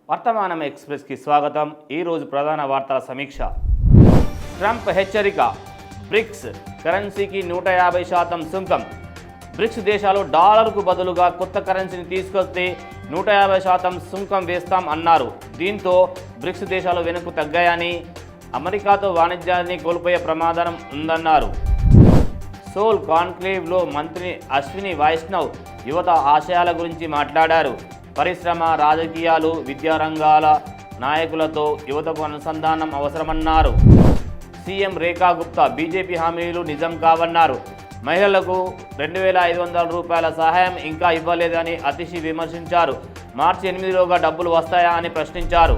వర్తమానం ఎక్స్ప్రెస్కి స్వాగతం. ఈరోజు ప్రధాన వార్తల సమీక్ష. ట్రంప్ హెచ్చరిక, బ్రిక్స్ కరెన్సీకి 150% సుంకం. బ్రిక్స్ దేశాలు డాలర్కు బదులుగా కొత్త కరెన్సీని తీసుకొస్తే 150% సుంకం వేస్తాం అన్నారు. దీంతో బ్రిక్స్ దేశాలు వెనుక తగ్గాయని, అమెరికాతో వాణిజ్యాన్ని కోల్పోయే ప్రమాదం ఉందన్నారు. సోల్ కాన్క్లేవ్లో మంత్రి అశ్విని వైష్ణవ్ యువత ఆశయాల గురించి మాట్లాడారు. పరిశ్రమ, రాజకీయాలు, విద్యారంగాల నాయకులతో యువతకు అనుసంధానం అవసరమన్నారు. సీఎం రేఖా గుప్తా బీజేపీ హామీలు నిజం కావన్నారు. మహిళలకు 2,500 రూపాయల సహాయం ఇంకా ఇవ్వలేదని అతిశి విమర్శించారు. మార్చి 8లోగా డబ్బులు వస్తాయా అని ప్రశ్నించారు.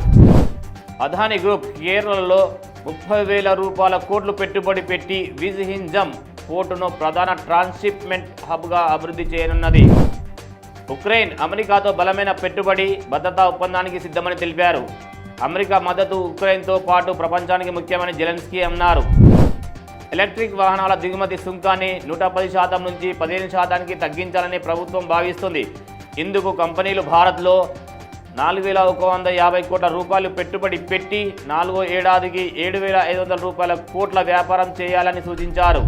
అదానీ గ్రూప్ కేరళలో 30,000 రూపాయల కోట్లు పెట్టుబడి పెట్టి విజిహింజం పోర్టును ప్రధాన ట్రాన్స్షిప్మెంట్ హబ్గా అభివృద్ధి చేయనున్నది. ఉక్రెయిన్ అమెరికాతో బలమైన పెట్టుబడి భద్రతా ఒప్పందానికి సిద్ధమని తెలిపారు. అమెరికా మద్దతు ఉక్రెయిన్తో పాటు ప్రపంచానికి ముఖ్యమని జెలెన్స్కీ అన్నారు. ఎలక్ట్రిక్ వాహనాల దిగుమతి సుంకాన్ని 110% నుంచి 15%కి తగ్గించాలని ప్రభుత్వం భావిస్తుంది. ఇందుకు కంపెనీలు భారత్లో 4,150 కోట్ల రూపాయలు పెట్టుబడి పెట్టి 4వ ఏడాదికి 7,500 రూపాయల కోట్ల వ్యాపారం చేయాలని సూచించారు.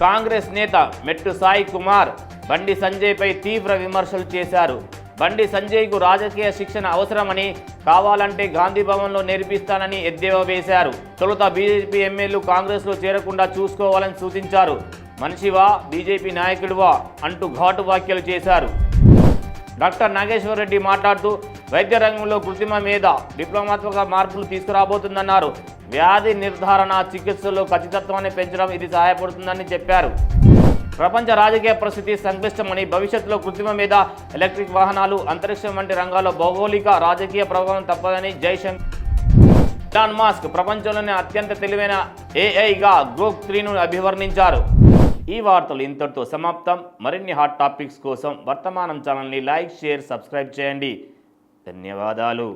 కాంగ్రెస్ నేత మెట్టు సాయి కుమార్ బండి సంజయ్పై తీవ్ర విమర్శలు చేశారు. బండి సంజయ్కు రాజకీయ శిక్షణ అవసరమని, కావాలంటే గాంధీ భవన్లో నేర్పిస్తానని ఎద్దేవా వేశారు. తొలుత బీజేపీ ఎమ్మెల్యేలు కాంగ్రెస్లో చేరకుండా చూసుకోవాలని సూచించారు. మనిషివా, బీజేపీ నాయకుడివా అంటూ ఘాటు వ్యాఖ్యలు చేశారు. డాక్టర్ నాగేశ్వర్ రెడ్డి మాట్లాడుతూ వైద్య రంగంలో కృత్రిమ మేధ విప్లవాత్మక మార్పులు తీసుకురాబోతుందన్నారు. వ్యాధి నిర్ధారణ, చికిత్సలో ఖచ్చితత్వాన్ని పెంచడం ఇది సహాయపడుతుందని చెప్పారు. ప్రపంచ రాజకీయ పరిస్థితి సంక్లిష్టమని, భవిష్యత్తులో కృత్రిమ మేధ, ఎలక్ట్రిక్ వాహనాలు, అంతరిక్షం వంటి రంగాల్లో భౌగోళిక రాజకీయ ప్రభావం తప్పదని జైశంకర్. ఎలాన్ మస్క్ ప్రపంచంలోనే అత్యంత తెలివైన ఏఐగా గ్రూప్ 3ను అభివర్ణించారు. ఈ వార్తలు ఇంతటితో సమాప్తం. మరిన్ని హాట్ టాపిక్స్ కోసం వర్తమానం ఛానల్ని లైక్, షేర్, సబ్స్క్రైబ్ చేయండి. ధన్యవాదాలు.